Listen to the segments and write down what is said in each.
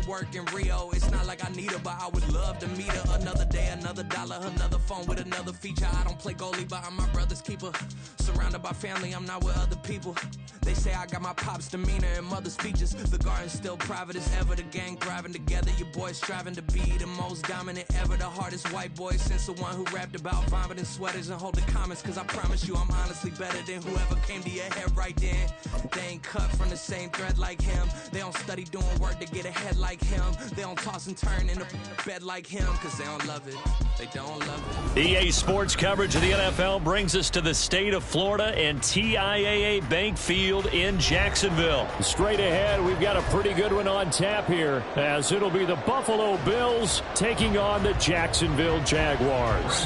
work in Rio. It's not like I need her, but I would love to meet her. Another day, another dollar, another phone with another feature. I don't play goalie, but I'm my brother's keeper. Surrounded by family, I'm not with other people. They say I got my pop's demeanor and mother's features. The garden's still private as ever. The gang thriving together. Your boys striving to be the most dominant ever. The hardest white boy since the one who rapped about vomiting sweaters and holding comments. Cause I promise you I'm honestly better than whoever came to your head right then. They ain't cut from the same thread like him. They don't study doing work to get ahead like him. They don't toss and turn in the bed like him. Cause they don't love it. They don't love it. EA Sports coverage of the NFL brings us to the state of Florida and TIAA Bank Field in Jacksonville. Straight ahead, we've got a pretty good one on tap here, as it'll be the Buffalo Bills taking on the Jacksonville Jaguars.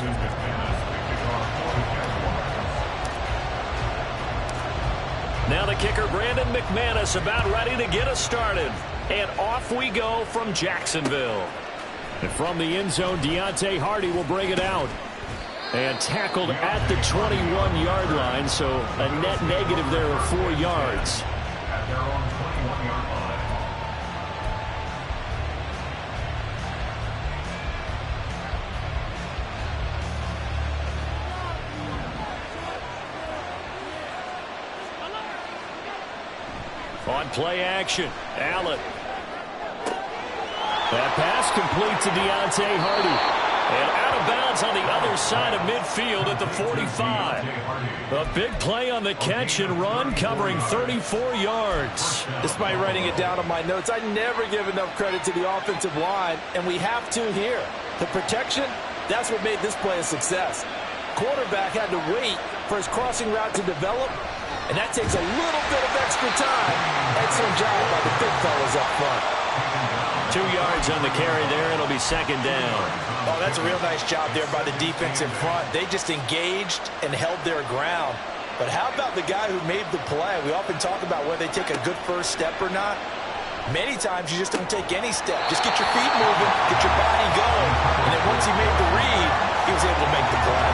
Now the kicker, Brandon McManus, about ready to get us started. And off we go from Jacksonville. And from the end zone, Deontay Hardy will bring it out. And tackled at the 21-yard line, so a net negative there of 4 yards. At their own 21-yard line. On play action, Allen. That pass complete to Deontay Hardy. And out of bounds on the other side of midfield at the 45. A big play on the catch and run, covering 34 yards. Despite writing it down on my notes, I never give enough credit to the offensive line, and we have to here. The protection, that's what made this play a success. Quarterback had to wait for his crossing route to develop, and that takes a little bit of extra time. Excellent job by the big fellas up front. 2 yards on the carry there. It'll be second down. Oh, that's a real nice job there by the defense in front. They just engaged and held their ground. But how about the guy who made the play? We often talk about whether they take a good first step or not. Many times you just don't take any step. Just get your feet moving, get your body going. And then once he made the read, he was able to make the play.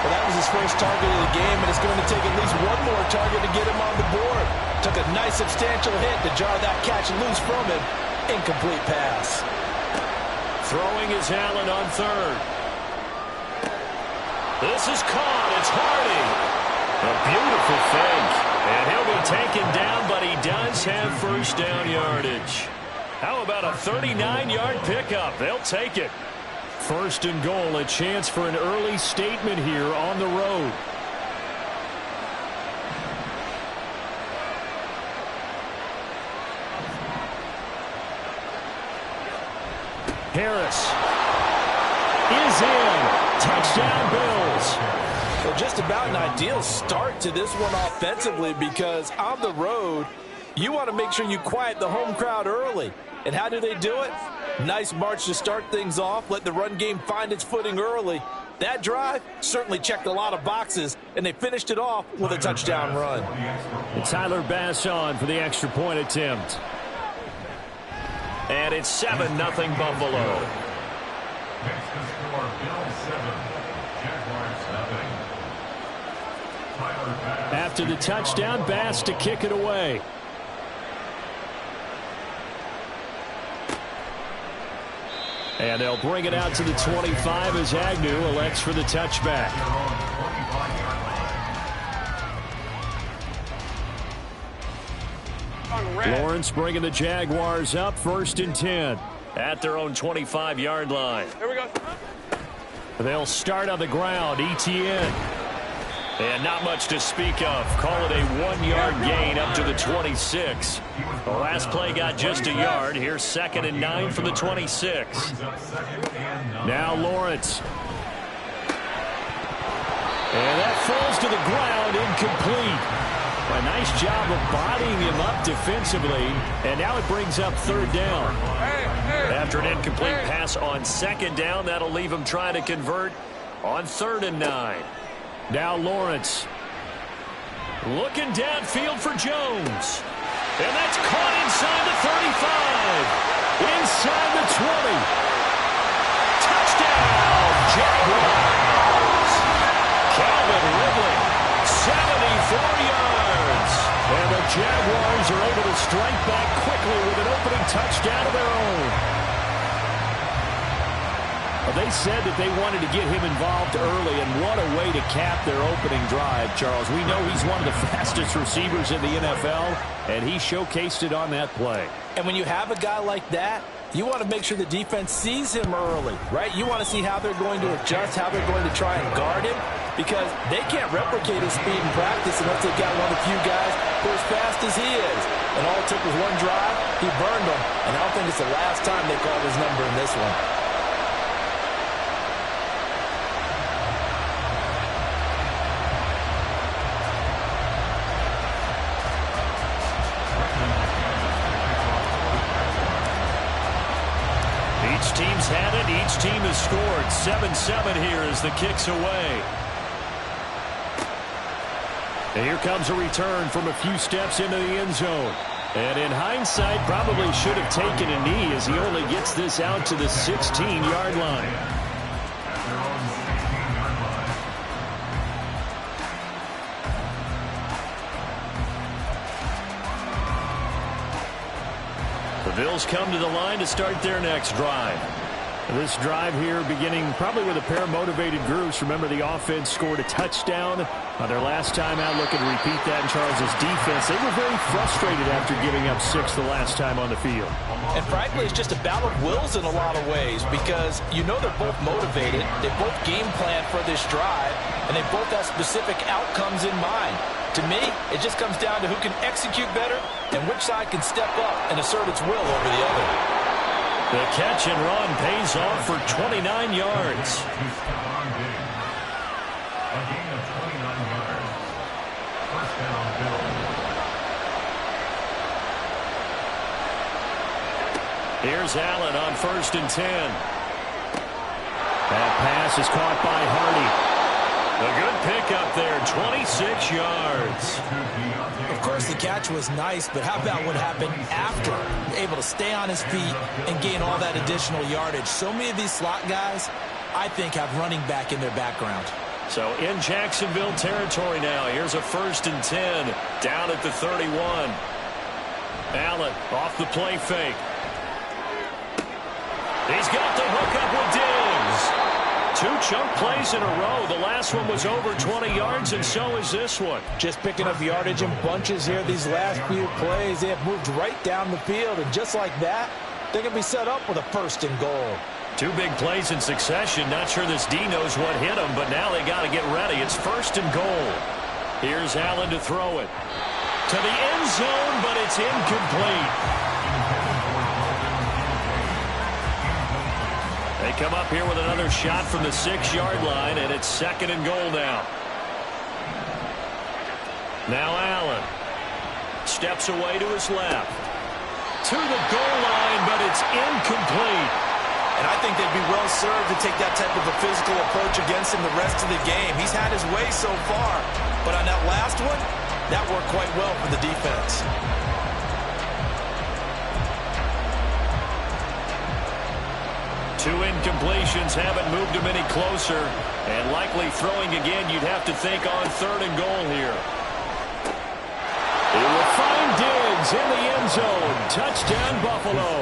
Well, that was his first target of the game, and it's going to take at least one more target to get him on the board. Took a nice substantial hit to jar that catch loose from him. Incomplete pass. Throwing is Allen on third. This is caught. It's Hardy. A beautiful fake. And he'll be taken down, but he does have first down yardage. How about a 39-yard pickup? They'll take it. First and goal, a chance for an early statement here on the road. Harris is in. Touchdown, Bills. Well, just about an ideal start to this one offensively, because on the road, you want to make sure you quiet the home crowd early. And how do they do it? Nice march to start things off. Let the run game find its footing early. That drive certainly checked a lot of boxes, and they finished it off with a touchdown run. And Tyler Bass on for the extra point attempt. And it's 7-0 Buffalo. Next to score, Bills 7, Jaguars 0. Tyler Bass. After the touchdown, Bass to kick it away. And they'll bring it out to the 25 as Agnew elects for the touchback. Lawrence bringing the Jaguars up, 1st and 10. At their own 25-yard line. Here we go. They'll start on the ground. Etienne. And not much to speak of. Call it a 1-yard gain up to the 26. The last play got just a yard. Here's 2nd and 9 from the 26. Now Lawrence. And that falls to the ground, incomplete. A nice job of bodying him up defensively. And now it brings up 3rd down. After an incomplete pass on 2nd down, that'll leave him trying to convert on 3rd and 9. Now Lawrence. Looking downfield for Jones. And that's caught inside the 35. Inside the 20. Touchdown, Jaguars. Calvin Ridley, 74 yards. And the Jaguars are able to strike back quickly with an opening touchdown of their own. they said that they wanted to get him involved early, and what a way to cap their opening drive, Charles. We know he's one of the fastest receivers in the NFL, and he showcased it on that play. And when you have a guy like that, you want to make sure the defense sees him early, right? You want to see how they're going to adjust, how they're going to try and guard him, because they can't replicate his speed in practice unless they've got one of the few guys who are as fast as he is. And all it took was one drive, he burned them, and I don't think it's the last time they called his number in this one. Each team's had it. Each team has scored. 7-7 here as the kick's away. And here comes a return from a few steps into the end zone. And in hindsight, probably should have taken a knee as he only gets this out to the 16-yard line. The Bills come to the line to start their next drive. This drive here beginning probably with a pair of motivated groups. Remember, the offense scored a touchdown on their last time out. Looking to repeat that in Charles's defense. They were very frustrated after giving up 6 the last time on the field. And frankly, it's just a battle of wills in a lot of ways, because you know they're both motivated. They both game plan for this drive, and they both have specific outcomes in mind. To me, it just comes down to who can execute better and which side can step up and assert its will over the other. The catch and run pays off for 29 yards. A gain of 29 yards. First down, Bills. Here's Allen on 1st and 10. That pass is caught by Hardy. A good pickup there, 26 yards. Of course, the catch was nice, but how about what happened after? Able to stay on his feet and gain all that additional yardage. So many of these slot guys, I think, have running back in their background. So in Jacksonville territory now. Here's a 1st and 10 down at the 31. Allen off the play fake. He's got the hookup with Diggs. 2 chunk plays in a row. The last one was over 20 yards, and so is this one. Just picking up yardage in bunches here. These last few plays, they have moved right down the field, and just like that, they can be set up with a 1st and goal. 2 big plays in succession. Not sure this D knows what hit him, but now they got to get ready. It's 1st and goal. Here's Allen to throw it to the end zone, but it's incomplete. They come up here with another shot from the 6-yard line, and it's 2nd and goal now. Now Allen steps away to his left. To the goal line, but it's incomplete. And I think they'd be well served to take that type of a physical approach against him the rest of the game. He's had his way so far, but on that last one, that worked quite well for the defense. 2 incompletions haven't moved him any closer, and likely throwing again, you'd have to think on 3rd and goal here. He will find Diggs in the end zone. Touchdown, Buffalo.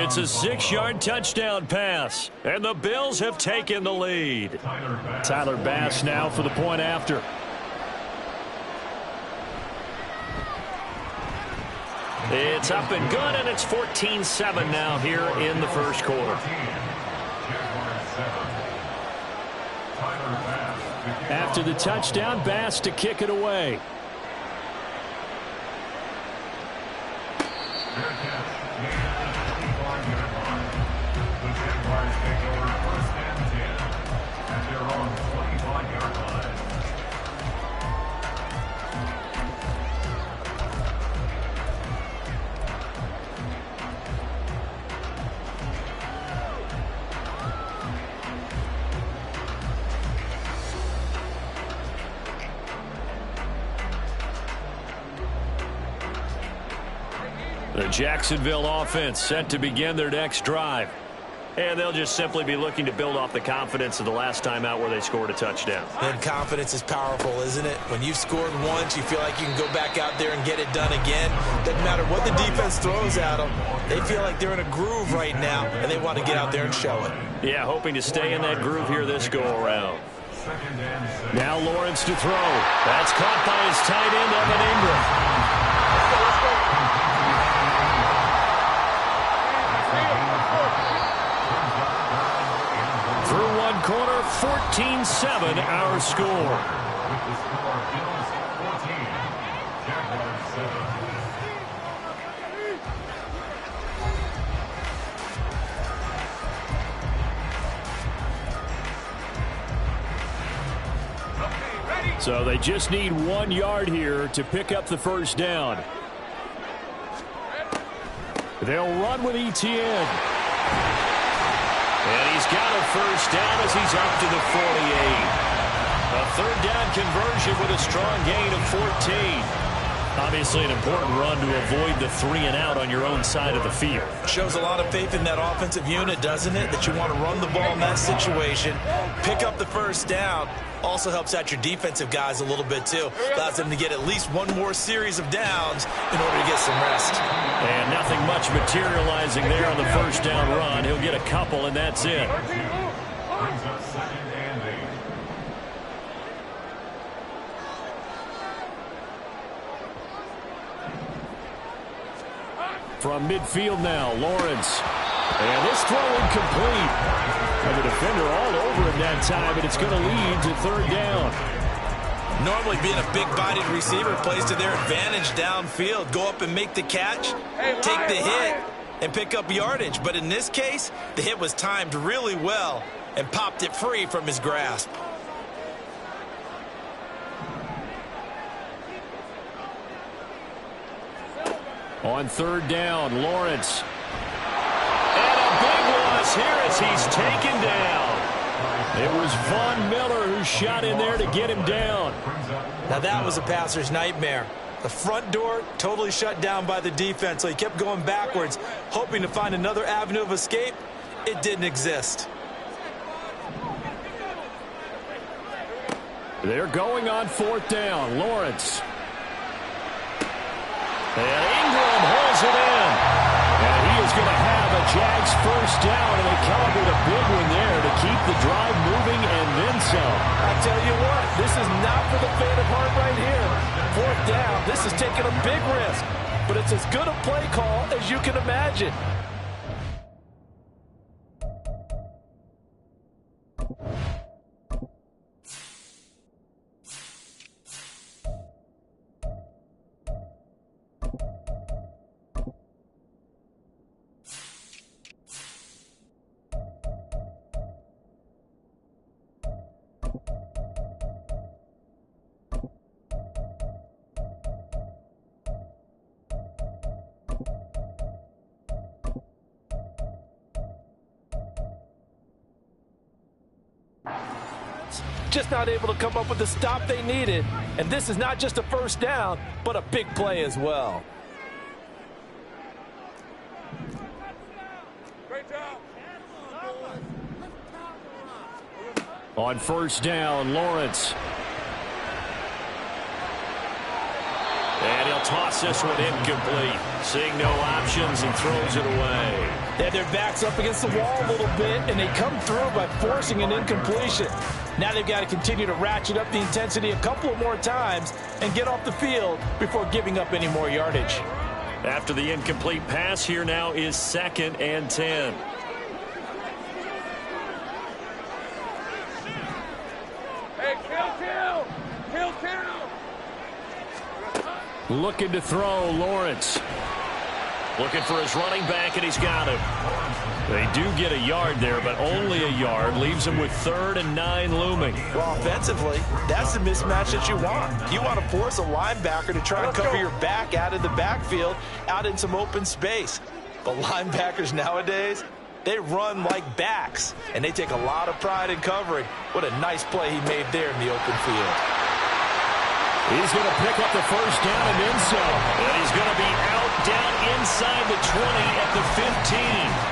It's a 6-yard touchdown pass, and the Bills have taken the lead. Tyler Bass now for the point after. It's up and good, and it's 14-7 now here in the first quarter. After the touchdown, Bass to kick it away. The Jacksonville offense set to begin their next drive. And they'll just simply be looking to build off the confidence of the last time out where they scored a touchdown. And confidence is powerful, isn't it? When you've scored once, you feel like you can go back out there and get it done again. Doesn't matter what the defense throws at them. They feel like they're in a groove right now, and they want to get out there and show it. Yeah, hoping to stay in that groove here this go-around. Now Lawrence to throw. That's caught by his tight end, Evan Ingram. Through one quarter, 14-7 our score. With the score, Bills 14, Jaguars 7. So they just need 1 yard here to pick up the first down. They'll run with Etienne. And he's got a first down as he's up to the 48. A third down conversion with a strong gain of 14. Obviously an important run to avoid the 3-and-out on your own side of the field. Shows a lot of faith in that offensive unit, doesn't it? That you want to run the ball in that situation. Pick up the first down. Also helps out your defensive guys a little bit, too. Allows them to get at least one more series of downs in order to get some rest. And nothing much materializing there on the first down run. He'll get a couple, and that's it. Brings up 2nd and 8. From midfield now, Lawrence. And this throw incomplete. And the defender all over him that time, and it's going to lead to third down. Normally being a big-bodied receiver plays to their advantage downfield. Go up and make the catch, take the hit, and pick up yardage. But in this case, the hit was timed really well and popped it free from his grasp. On third down, Lawrence. And a big loss here as he's taken down. It was Von Miller who shot in there to get him down. Now that was a passer's nightmare. The front door totally shut down by the defense, so he kept going backwards, hoping to find another avenue of escape. It didn't exist. They're going on fourth down. Lawrence. And Ingram holds it in. And he is going to have a Jags first down, and they celebrate a big one there to keep the drive moving and then some. I tell you what, this is not for the faint of heart right here. Fourth down, this is taking a big risk, but it's as good a play call as you can imagine. Just not able to come up with the stop they needed. And this is not just a first down, but a big play as well. On first down, Lawrence. And he'll toss this one incomplete. Seeing no options and throws it away. They had their backs up against the wall a little bit, and they come through by forcing an incompletion. Now they've got to continue to ratchet up the intensity a couple of more times and get off the field before giving up any more yardage. After the incomplete pass, here now is 2nd and 10. Looking to throw, Lawrence. Looking for his running back, and he's got him. They do get a yard there, but only a yard. Leaves him with 3rd and 9 looming. Well, offensively, that's the mismatch that you want. You want to force a linebacker to try and cover your back out of the backfield, out in some open space. But linebackers nowadays, they run like backs, and they take a lot of pride in covering. What a nice play he made there in the open field. He's going to pick up the first down and then some. And he's going to be out down inside the 20 at the 15.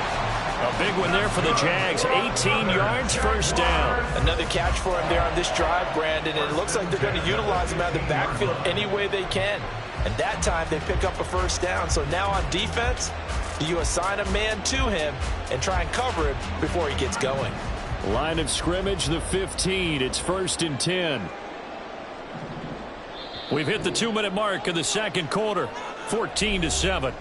A big one there for the Jags. 18 yards, first down. Another catch for him there on this drive, Brandon, and it looks like they're going to utilize him out of the backfield any way they can. And that time they pick up a first down. So now on defense, you assign a man to him and try and cover him before he gets going. Line of scrimmage, the 15. It's 1st and 10. We've hit the 2-minute mark of the second quarter. 14-7.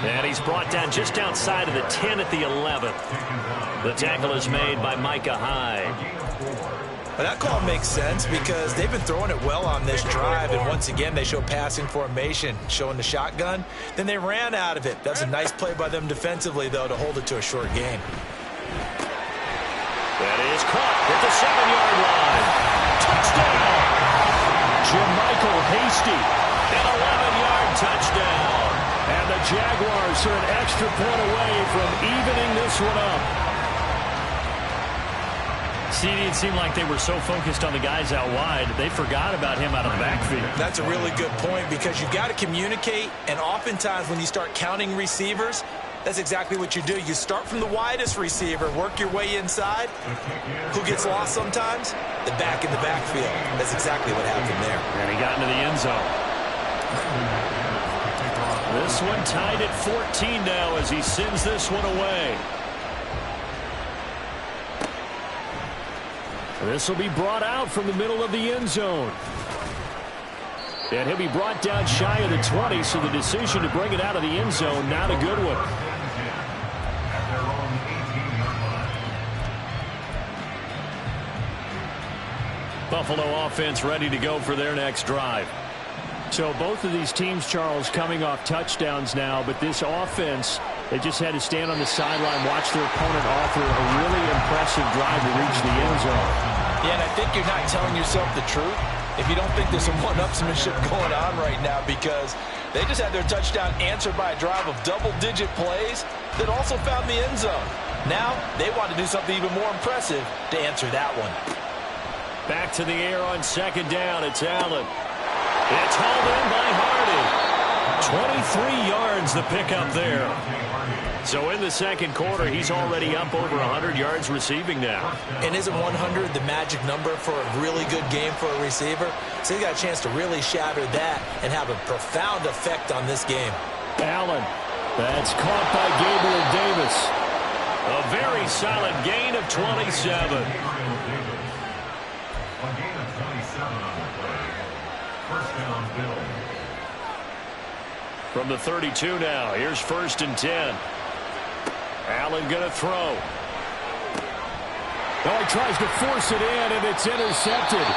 And he's brought down just outside of the 10 at the 11. The tackle is made by Micah Hyde. Well, that call makes sense because they've been throwing it well on this drive, and once again they show passing formation, showing the shotgun. Then they ran out of it. That's a nice play by them defensively, though, to hold it to a short gain. That is caught at the 7-yard line. Touchdown! Jermichael Hasty. An 11-yard touchdown. And the Jaguars are an extra point away from evening this one up. See, it seemed like they were so focused on the guys out wide, they forgot about him out of the backfield. That's a really good point because you got to communicate, and oftentimes when you start counting receivers, that's exactly what you do. You start from the widest receiver, work your way inside. Who gets lost sometimes? The back in the backfield. That's exactly what happened there. And he got into the end zone. This one tied at 14 now as he sends this one away. This will be brought out from the middle of the end zone. And he'll be brought down shy of the 20, so the decision to bring it out of the end zone, not a good one. Buffalo offense ready to go for their next drive. So both of these teams, Charles, coming off touchdowns now, but this offense, they just had to stand on the sideline, watch their opponent offer a really impressive drive to reach the end zone. Yeah, and I think you're not telling yourself the truth if you don't think there's some one-upsmanship going on right now, because they just had their touchdown answered by a drive of double-digit plays that also found the end zone. Now they want to do something even more impressive to answer that one. Back to the air on second down. It's Allen. It's hauled in by Hardy. 23 yards the pickup there. So in the second quarter, he's already up over 100 yards receiving now. And isn't 100 the magic number for a really good game for a receiver? So he got a chance to really shatter that and have a profound effect on this game. Allen. That's caught by Gabriel Davis. A very solid gain of 27. From the 32 now, here's 1st and 10. Allen going to throw. Oh, he tries to force it in, and it's intercepted.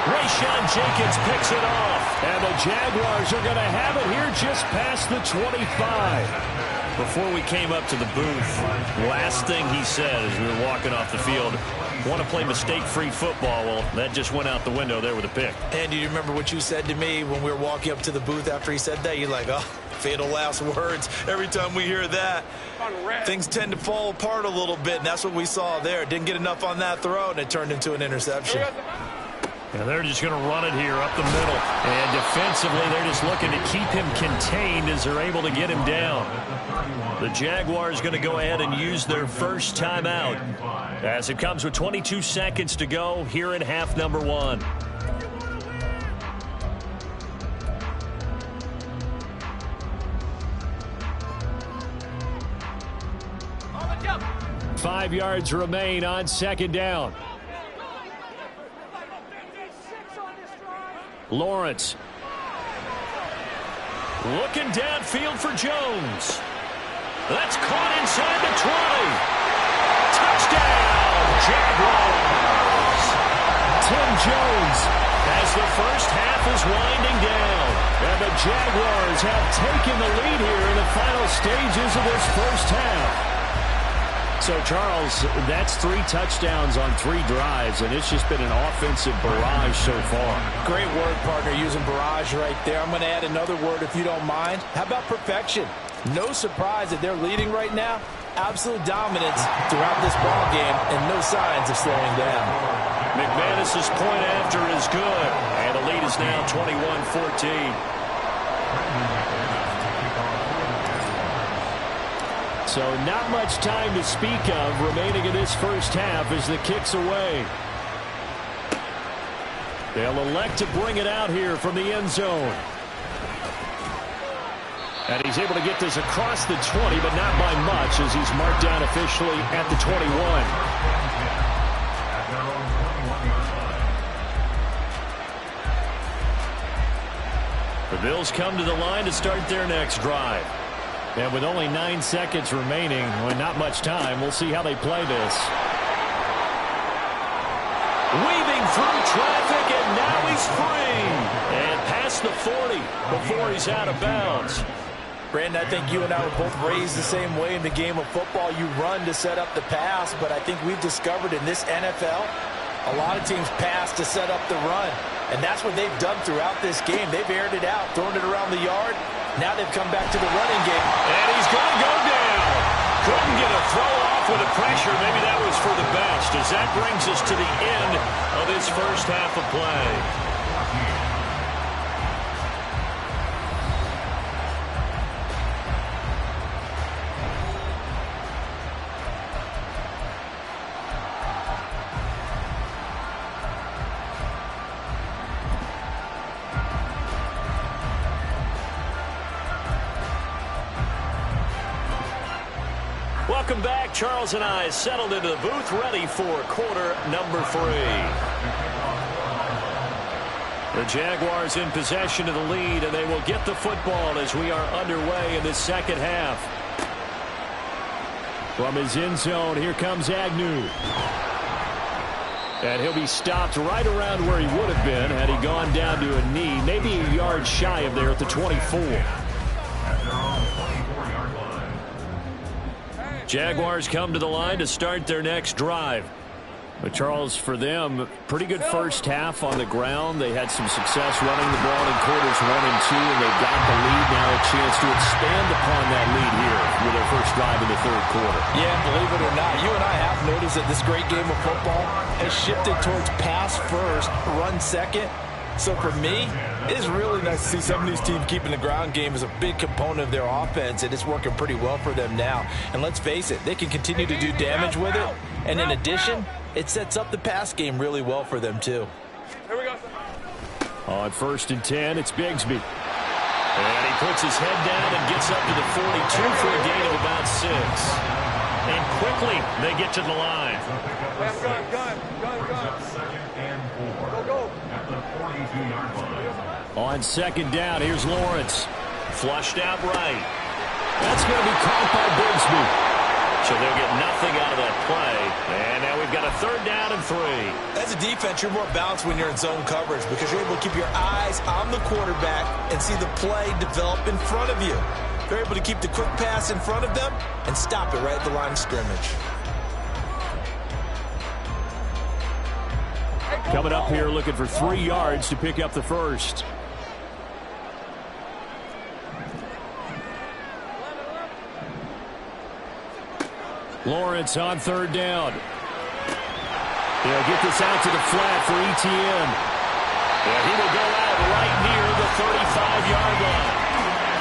Rayshawn Jenkins picks it off. And the Jaguars are going to have it here just past the 25. Before we came up to the booth, last thing he said as we were walking off the field, want to play mistake-free football. Well, that just went out the window there with a pick. And do you remember what you said to me when we were walking up to the booth after he said that? You're like, oh, fatal last words. Every time we hear that, things tend to fall apart a little bit, and that's what we saw there. Didn't get enough on that throw, and it turned into an interception. And they're just going to run it here up the middle. And defensively, they're just looking to keep him contained as they're able to get him down. The Jaguars going to go ahead and use their first timeout as it comes with 22 seconds to go here in half number 1. Five yards remain on second down. Lawrence. Looking downfield for Jones. That's caught inside the 20. Touchdown, Jaguars. Tim Jones. As the first half is winding down. And the Jaguars have taken the lead here in the final stages of this first half. So, Charles, that's 3 touchdowns on 3 drives, and it's just been an offensive barrage so far. Great word, partner, using barrage right there. I'm going to add another word if you don't mind. How about perfection? No surprise that they're leading right now. Absolute dominance throughout this ball game and no signs of slowing down. McManus's point after is good, and the lead is now 21-14. So not much time to speak of remaining in this first half as the kick's away. They'll elect to bring it out here from the end zone. And he's able to get this across the 20, but not by much as he's marked down officially at the 21. The Bills come to the line to start their next drive. And with only 9 seconds remaining, well, not much time, we'll see how they play this. Weaving through traffic, and now he's free. And past the 40 before he's out of bounds. Brandon, I think you and I were both raised the same way in the game of football. You run to set up the pass, but I think we've discovered in this NFL, a lot of teams pass to set up the run. And that's what they've done throughout this game. They've aired it out, thrown it around the yard. Now they've come back to the running game. And he's going to go down. Couldn't get a throw off with the pressure. Maybe that was for the best, as that brings us to the end of this first half of play. Welcome back. Charles and I settled into the booth, ready for quarter number 3. The Jaguars in possession of the lead, and they will get the football as we are underway in the second half. From his end zone, here comes Agnew. And he'll be stopped right around where he would have been had he gone down to a knee, maybe a yard shy of there at the 24. Jaguars come to the line to start their next drive. But Charles, for them, pretty good first half on the ground. They had some success running the ball in quarters 1 and 2, and they've got the lead now, a chance to expand upon that lead here with their first drive in the third quarter. Yeah, believe it or not, you and I have noticed that this great game of football has shifted towards pass first, run second. So for me, it is really nice to see some of these teams keeping the ground game as a big component of their offense, and it's working pretty well for them now. And let's face it, they can continue to do damage with it. And in addition, it sets up the pass game really well for them too. Here we go. On 1st and 10, it's Bigsby. And he puts his head down and gets up to the 42 for a gain of about 6. And quickly, they get to the line. On 2nd down, here's Lawrence. Flushed out right. That's going to be caught by Bigsby. So they'll get nothing out of that play. And now we've got a 3rd down and 3. As a defense, you're more balanced when you're in zone coverage because you're able to keep your eyes on the quarterback and see the play develop in front of you. They're able to keep the quick pass in front of them and stop it right at the line of scrimmage. Coming up here looking for 3 yards to pick up the first. Lawrence on 3rd down. They'll get this out to the flat for Etienne. And he will go out right near the 35-yard line.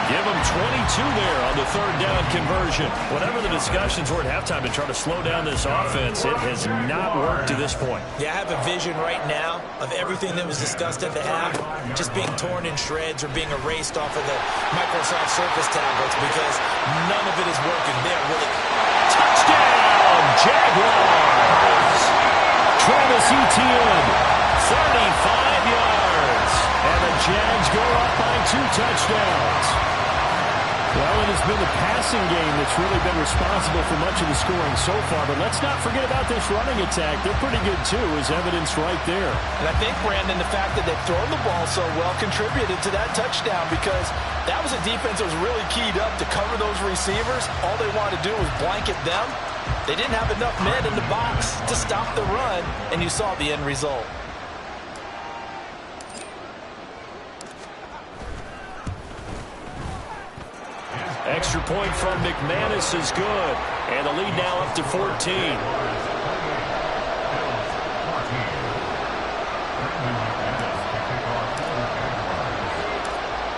Give him 22 there on the 3rd down conversion. Whatever the discussions were at halftime to try to slow down this offense, it has not worked to this point. Yeah, I have a vision right now of everything that was discussed at the half just being torn in shreds or being erased off of the Microsoft Surface tablets because none of it is working. They're really... Touchdown, Jaguars! Travis Etienne. 35 yards. And the Jags go up by 2 touchdowns. Well, it has been the passing game that's really been responsible for much of the scoring so far. But let's not forget about this running attack. They're pretty good, too, as evidenced right there. And I think, Brandon, the fact that they've thrown the ball so well contributed to that touchdown because that was a defense that was really keyed up to cover those receivers. All they wanted to do was blanket them. They didn't have enough men in the box to stop the run, and you saw the end result. Extra point from McManus is good. And the lead now up to 14.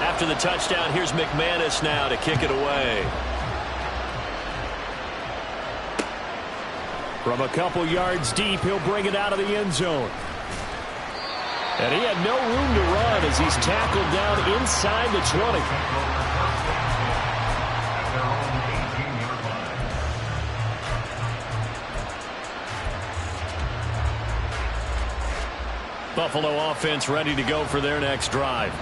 After the touchdown, here's McManus now to kick it away. From a couple yards deep, he'll bring it out of the end zone. And he had no room to run as he's tackled down inside the 20. Buffalo offense ready to go for their next drive.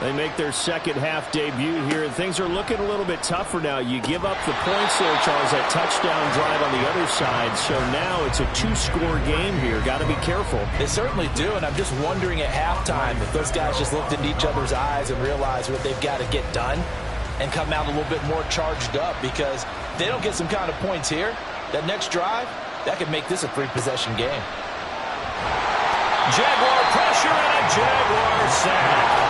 They make their second half debut here, and things are looking a little bit tougher now. You give up the points there, Charles, that touchdown drive on the other side. So now it's a two-score game here. Got to be careful. They certainly do, and I'm just wondering at halftime if those guys just looked into each other's eyes and realized what they've got to get done and come out a little bit more charged up, because if they don't get some kind of points here, that next drive, that could make this a three-possession game. Jaguar pressure and a Jaguar sack.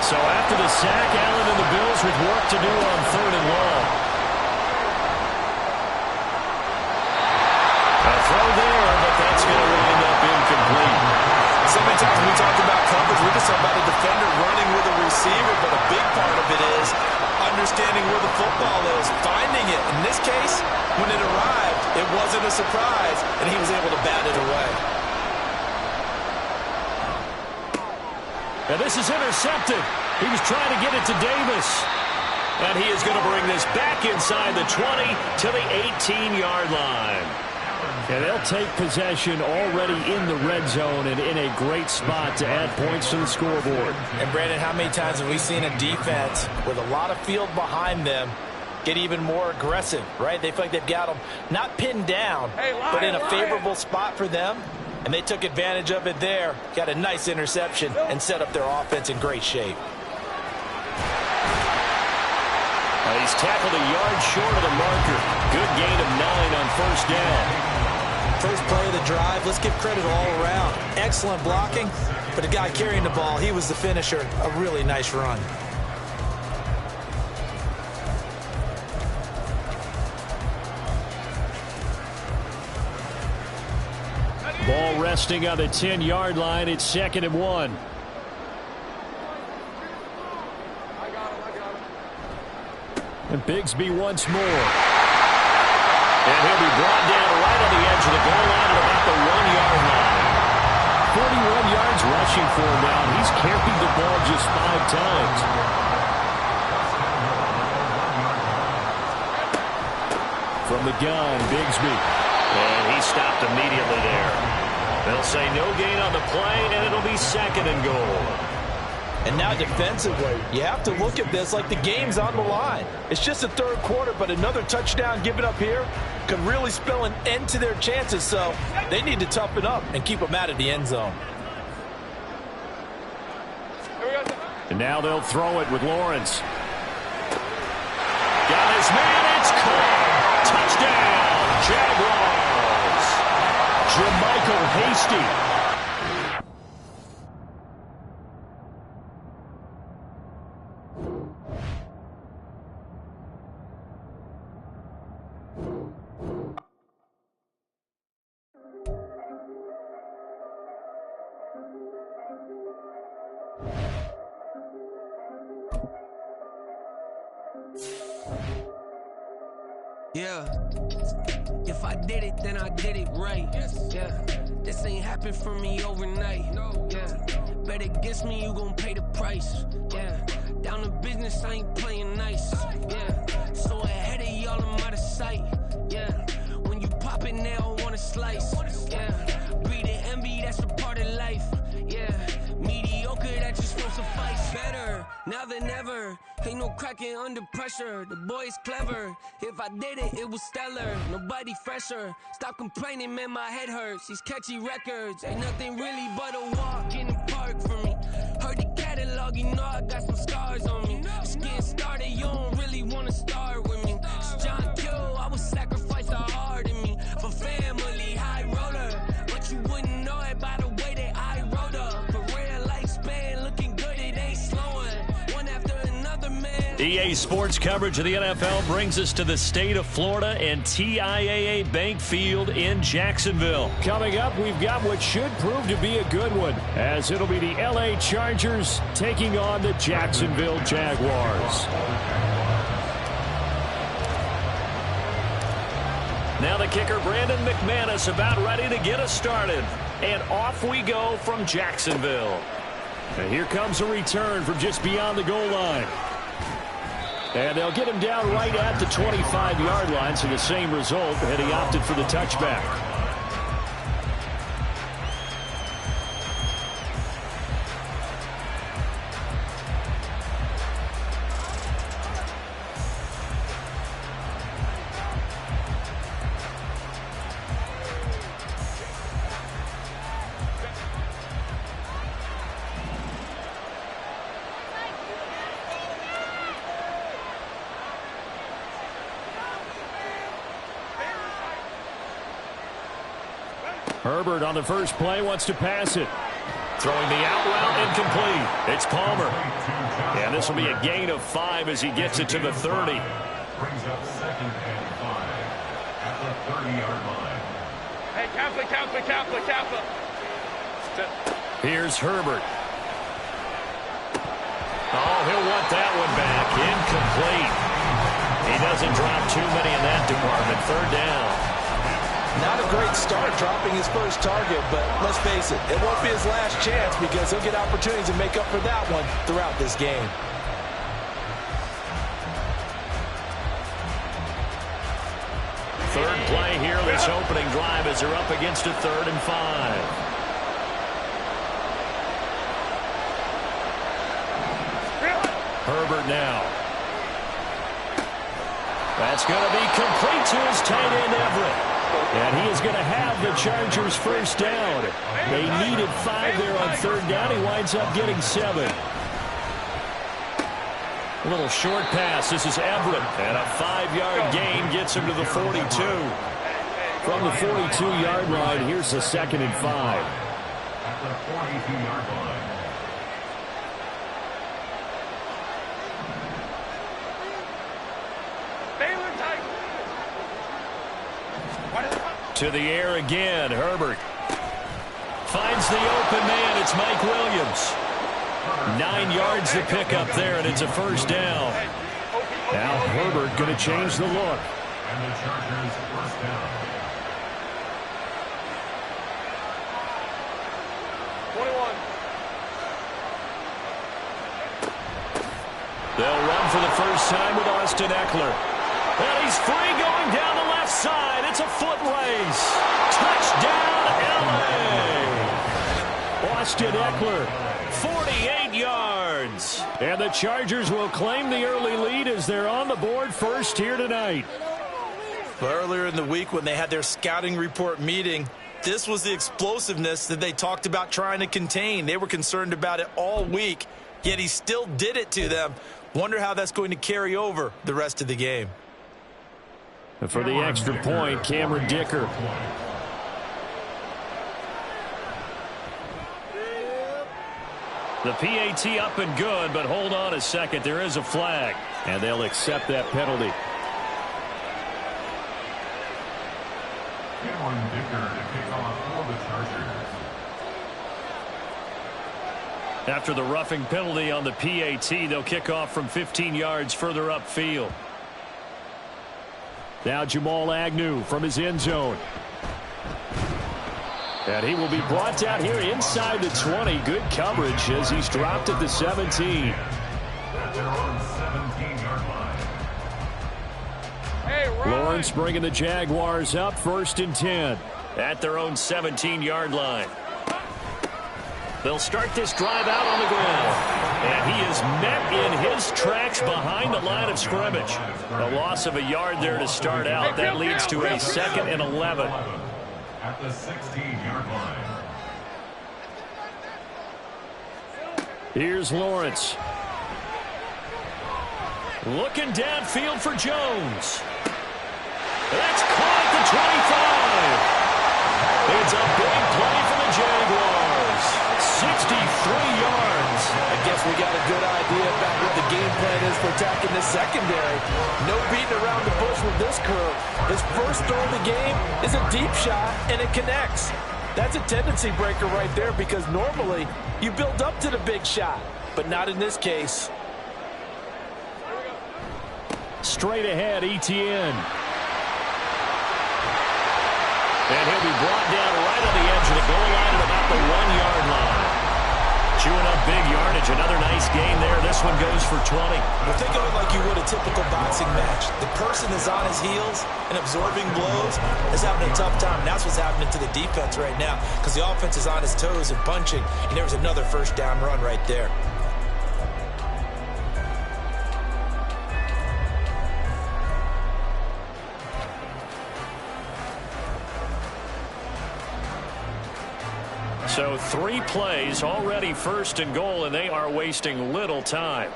So after the sack, Allen and the Bills with work to do on 3rd and long. A throw there, but that's going to wind up incomplete. So many times when we talk about coverage, we just talk about a defender running with a receiver, but a big part of it is understanding where the football is, finding it. In this case, when it arrived, it wasn't a surprise, and he was able to bat it away. And this is intercepted. He was trying to get it to Davis. And he is going to bring this back inside the 20 to the 18-yard line. And they'll take possession already in the red zone and in a great spot to add points to the scoreboard. And, Brandon, how many times have we seen a defense with a lot of field behind them get even more aggressive, right? They feel like they've got them not pinned down, but in a favorable spot for them. And they took advantage of it there. Got a nice interception and set up their offense in great shape. He's tackled a yard short of the marker. Good gain of 9 on 1st down. First play of the drive, let's give credit all around. Excellent blocking, but the guy carrying the ball, he was the finisher. A really nice run. Ball resting on the 10-yard line. It's 2nd and 1. And Bigsby once more. And he'll be brought down right on the edge of the goal line at about the 1-yard line. 41 yards rushing for him now. He's carried the ball just 5 times. From the gun, Bigsby. And he stopped immediately there. They'll say no gain on the play, and it'll be 2nd and goal. And now defensively, you have to look at this like the game's on the line. It's just the 3rd quarter, but another touchdown given up here could really spell an end to their chances. So they need to toughen up and keep them out of the end zone. And now they'll throw it with Lawrence. Got his man, it's caught. Touchdown, Jaguars. Jermichael Hasty. Yeah, if I did it, then I did it right. Yeah, this ain't happened for me overnight. Yeah, bet against me, you gon' pay the price. Yeah, down to business, I ain't playing nice. Yeah, so ahead of y'all, I'm out of sight. Yeah, when you pop it, they don't wanna slice. Yeah, breathe and envy, that's a part of life. Yeah, mediocre, that just won't suffice. Better now than ever. Ain't no cracking under pressure. The boy's clever. If I did it, it was stellar. Nobody fresher. Stop complaining, man, my head hurts. These catchy records ain't nothing really but a walk in the park for me. Heard the catalog, you know I got some scars on me. Just getting started, you don't really wanna start with me. It's John Kill, I would sacrifice the heart in me for family, high roller. But you wouldn't know it by the way that I wrote up. Career lifespan looking good, it ain't slowing. One after another, man. EA Sports coverage of the NFL brings us to the state of Florida and TIAA Bank Field in Jacksonville. Coming up, we've got what should prove to be a good one, as it'll be the LA Chargers taking on the Jacksonville Jaguars. Now the kicker, Brandon McManus, about ready to get us started. And off we go from Jacksonville. And here comes a return from just beyond the goal line. And they'll get him down right at the 25-yard line, so the same result, and he opted for the touchback. Herbert on the first play wants to pass it. Throwing the out route, incomplete. It's Palmer. And this will be a gain of 5 as he gets it to the 30. Brings up 2nd and 5 at the 30-yard line. Hey, Kappa. Here's Herbert. Oh, he'll want that one back. Incomplete. He doesn't drop too many in that department. 3rd down. Not a great start dropping his first target, but let's face it, it won't be his last chance because he'll get opportunities to make up for that one throughout this game. Third play here, this opening drive as they're up against a 3rd and 5. Herbert now. That's going to be complete to his tight end, Everett. And he is going to have the Chargers first down. They needed 5 there on 3rd down. He winds up getting 7. A little short pass. This is Everett. And a 5-yard gain gets him to the 42. From the 42-yard line, here's the 2nd and 5. At the 42-yard line. To the air again, Herbert. Finds the open man, it's Mike Williams. 9 yards to pick up there, and it's a first down. Now Herbert going to change the look. And the Chargers first down. 21. They'll run for the first time with Austin Eckler. And he's free going down the left side. It's a foot race. Touchdown, L.A. Austin Eckler. 48 yards. And the Chargers will claim the early lead as they're on the board first here tonight. But earlier in the week when they had their scouting report meeting, this was the explosiveness that they talked about trying to contain. They were concerned about it all week, yet he still did it to them. Wonder how that's going to carry over the rest of the game. For the extra point, Cameron Dicker. The PAT up and good, but hold on a second. There is a flag. And they'll accept that penalty. Cameron Dicker to kick off for the Chargers. After the roughing penalty on the PAT, they'll kick off from 15 yards further upfield. Now Jamal Agnew from his end zone. And he will be brought down here inside the 20. Good coverage as he's dropped at the 17. At their own 17-yard line. Hey, Lawrence bringing the Jaguars up 1st and 10. At their own 17-yard line. They'll start this drive out on the ground. And he is met in his tracks behind the line of scrimmage. A loss of a yard there to start out. That leads to a 2nd and 11. At the 16-yard line. Here's Lawrence. Looking downfield for Jones. That's caught at the 25. It's a big play for the Jaguars. 63 yards. I guess we got a good idea about what the game plan is for attacking this secondary. No beating around the bush with this crew. His first throw of the game is a deep shot, and it connects. That's a tendency breaker right there because normally you build up to the big shot, but not in this case. Straight ahead, Etienne. And he'll be brought down right on the edge of the goal line at about the 1-yard line. Chewing up big yardage. Another nice gain there. This one goes for 20. Well, think of it like you would a typical boxing match. The person is on his heels and absorbing blows is having a tough time. And that's what's happening to the defense right now because the offense is on his toes and punching. And there was another first down run right there. So 3 plays, already first and goal, and they are wasting little time.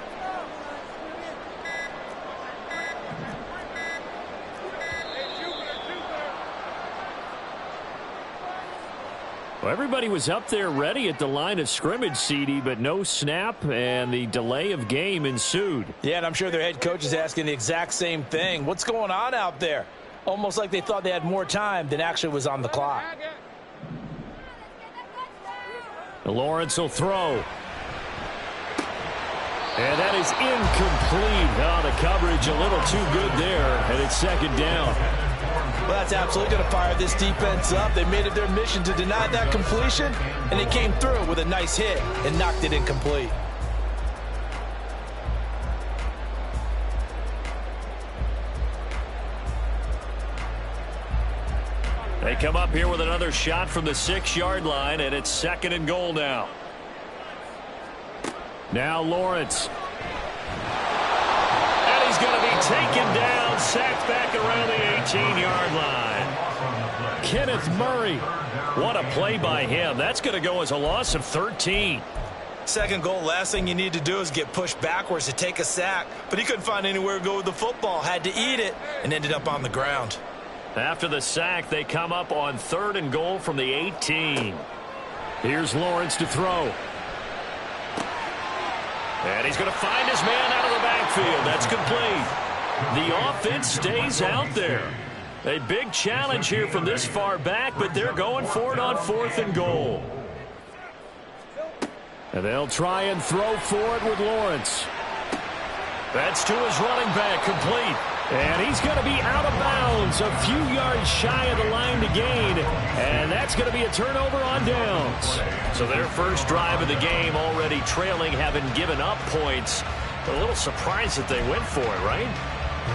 Well, everybody was up there ready at the line of scrimmage, CD, but no snap, and the delay of game ensued. Yeah, and I'm sure their head coach is asking the exact same thing. What's going on out there? Almost like they thought they had more time than actually was on the clock. Lawrence will throw. And that is incomplete. Oh, the coverage a little too good there, and it's second down. Well, that's absolutely going to fire this defense up. They made it their mission to deny that completion, and they came through with a nice hit and knocked it incomplete. They come up here with another shot from the 6-yard line, and it's second and goal now. Now Lawrence. And he's going to be taken down, sacked back around the 18-yard line. Kenneth Murray. What a play by him. That's going to go as a loss of 13. Second goal, last thing you need to do is get pushed backwards to take a sack. But he couldn't find anywhere to go with the football. Had to eat it and ended up on the ground. After the sack, they come up on third and goal from the 18. Here's Lawrence to throw. And he's going to find his man out of the backfield. That's complete. The offense stays out there. A big challenge here from this far back, but they're going for it on fourth and goal. And they'll try and throw for it with Lawrence. That's to his running back, complete. And he's going to be out of bounds, a few yards shy of the line to gain. And that's going to be a turnover on downs. So their first drive of the game already trailing, having given up points. A little surprised that they went for it, right?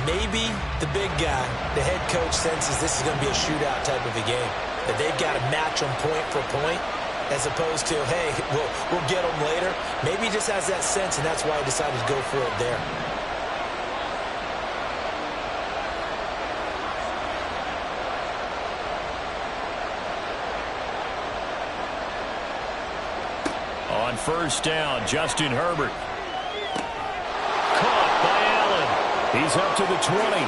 Maybe the big guy, the head coach, senses this is going to be a shootout type of a game. That they've got to match them point for point, as opposed to, hey, we'll get them later. Maybe he just has that sense, and that's why he decided to go for it there. On first down, Justin Herbert. Caught by Allen. He's up to the 20.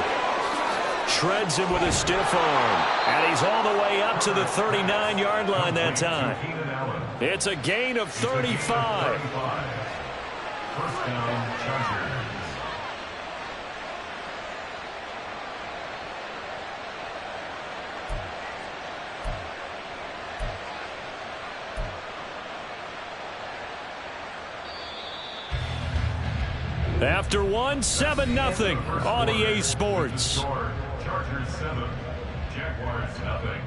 Shreds him with a stiff arm. And he's all the way up to the 39-yard line that time. It's a gain of 35. First down, Chargers. After one, 7-0 on EA Sports. Chargers 7, Jaguars nothing.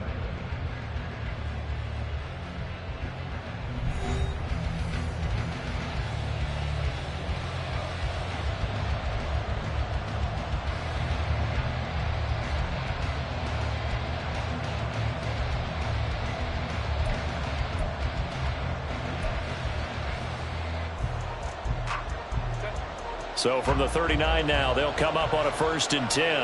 So from the 39 now, they'll come up on a 1st and 10.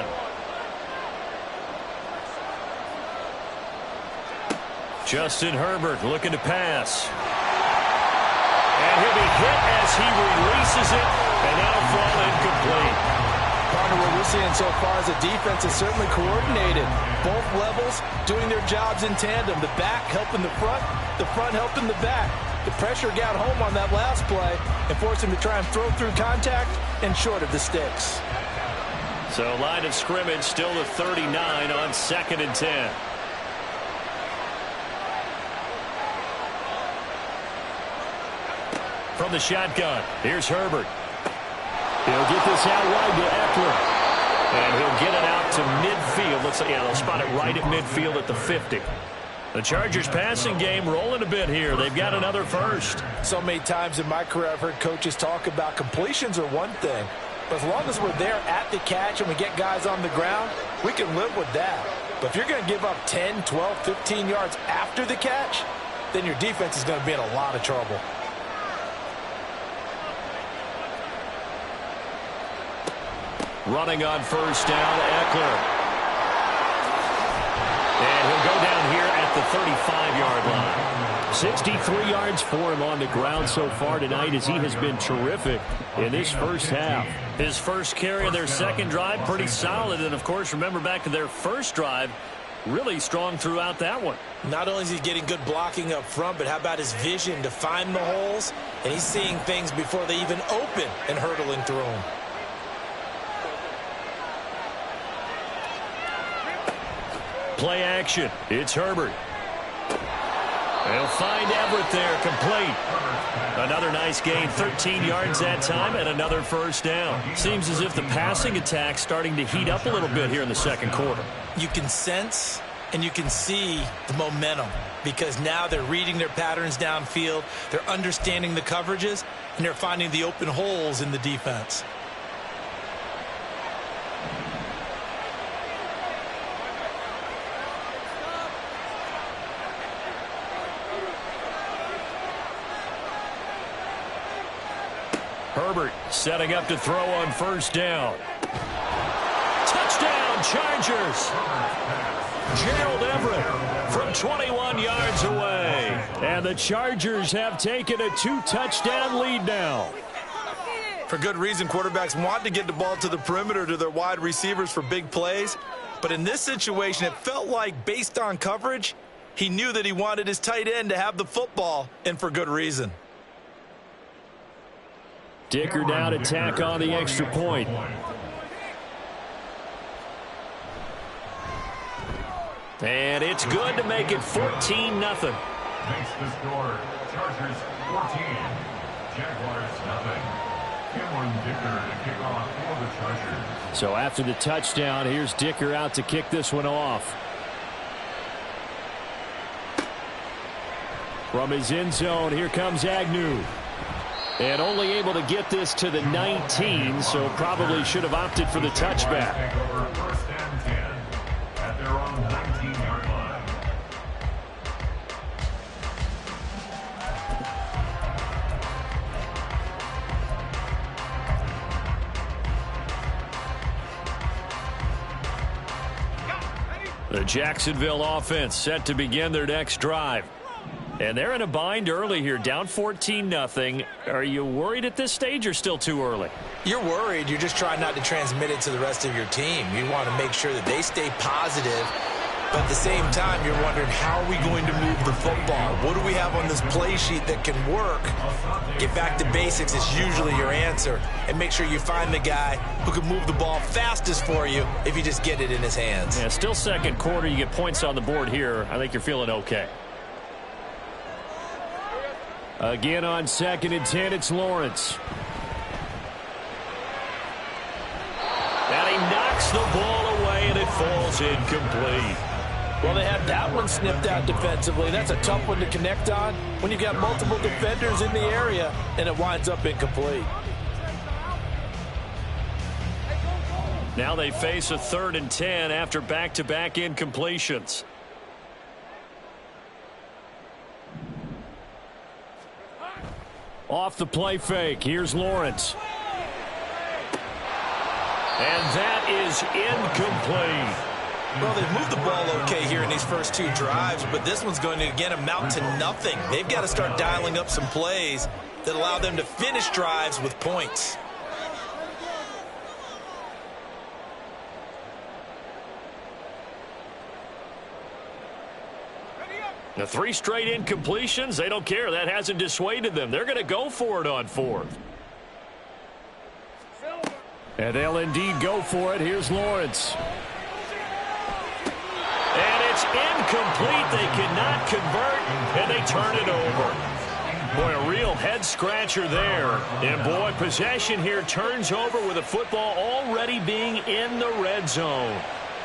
Justin Herbert looking to pass. And he'll be hit as he releases it, and that'll fall incomplete. Partner, what we're seeing so far is the defense is certainly coordinated. Both levels doing their jobs in tandem. The back helping the front helping the back. The pressure got home on that last play and forced him to try and throw through contact and short of the sticks. So line of scrimmage still the 39 on 2nd and 10. From the shotgun, here's Herbert. He'll get this out wide to Eckler. And he'll get it out to midfield. Looks like, yeah, they'll spot it right at midfield at the 50. The Chargers passing game rolling a bit here. They've got another first. So many times in my career I've heard coaches talk about completions are one thing. But as long as we're there at the catch and we get guys on the ground, we can live with that. But if you're going to give up 10, 12, 15 yards after the catch, then your defense is going to be in a lot of trouble. Running on first down, Eckler. And he'll go down here at the 35-yard line. 63 yards for him on the ground so far tonight as he has been terrific in this first half. His first carry of their second drive, pretty solid. And, of course, remember back to their first drive, really strong throughout that one. Not only is he getting good blocking up front, but how about his vision to find the holes? And he's seeing things before they even open and hurtling through them. Play action. It's Herbert. They'll find Everett there, complete. Another nice gain, 13 yards that time, and another first down. Seems as if the passing attack's starting to heat up a little bit here in the second quarter. You can sense and you can see the momentum because now they're reading their patterns downfield, they're understanding the coverages, and they're finding the open holes in the defense. Herbert setting up to throw on first down. Touchdown, Chargers. Gerald Everett from 21 yards away. And the Chargers have taken a 2-touchdown lead now. For good reason, quarterbacks want to get the ball to the perimeter to their wide receivers for big plays. But in this situation, it felt like based on coverage, he knew that he wanted his tight end to have the football, and for good reason. Dicker down to tack on the extra point. And it's good to make it 14-0. Makes the score Chargers 14, Jaguars 0. Cameron Dicker to kick off for the Chargers. So after the touchdown, here's Dicker out to kick this one off. From his end zone, here comes Agnew. And only able to get this to the 19, so probably should have opted for the touchback. Take over first and 10 at their own 19-yard line. The Jacksonville offense set to begin their next drive. And they're in a bind early here, down 14-0. Are you worried at this stage or still too early? You're worried. You're just trying not to transmit it to the rest of your team. You want to make sure that they stay positive. But at the same time, you're wondering, how are we going to move the football? What do we have on this play sheet that can work? Get back to basics is usually your answer. And make sure you find the guy who can move the ball fastest for you if you just get it in his hands. Yeah, still second quarter. You get points on the board here. I think you're feeling okay. Again on 2nd and 10, it's Lawrence. And he knocks the ball away, and it falls incomplete. Well, they had that one snipped out defensively. That's a tough one to connect on when you've got multiple defenders in the area, and it winds up incomplete. Now they face a 3rd and 10 after back-to-back incompletions. Off the play fake, here's Lawrence. And that is incomplete. Well, they've moved the ball okay here in these first two drives, but this one's going to, again, amount to nothing. They've got to start dialing up some plays that allow them to finish drives with points. The 3 straight incompletions, they don't care. That hasn't dissuaded them. They're going to go for it on 4th. And they'll indeed go for it. Here's Lawrence. And it's incomplete. They cannot convert, and they turn it over. Boy, a real head-scratcher there. And, boy, possession here turns over with the football already being in the red zone.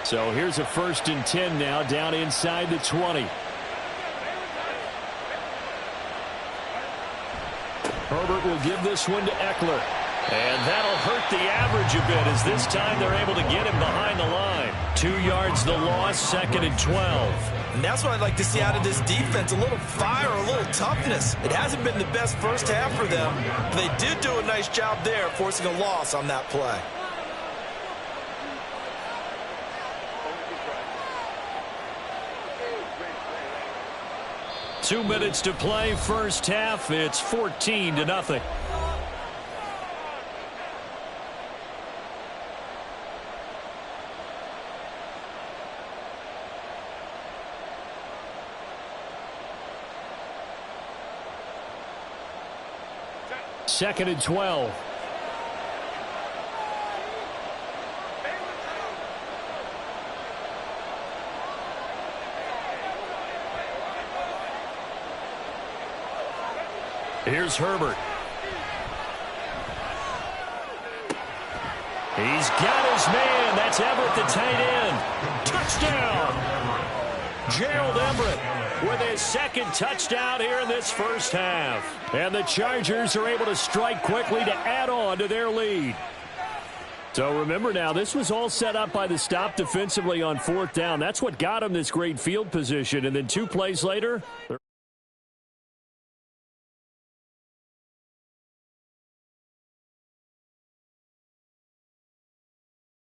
So here's a 1st and 10 now, down inside the 20. Herbert will give this one to Eckler. And that'll hurt the average a bit as this time they're able to get him behind the line. 2 yards the loss, 2nd and 12. And that's what I'd like to see out of this defense, a little fire, a little toughness. It hasn't been the best first half for them, but they did do a nice job there forcing a loss on that play. Two minutes to play, first half. It's 14-0. Second and 12. Here's Herbert. He's got his man. That's Everett, the tight end. Touchdown. Gerald Everett with his 2nd touchdown here in this first half. And the Chargers are able to strike quickly to add on to their lead. So remember now, this was all set up by the stop defensively on 4th down. That's what got them this great field position. And then 2 plays later,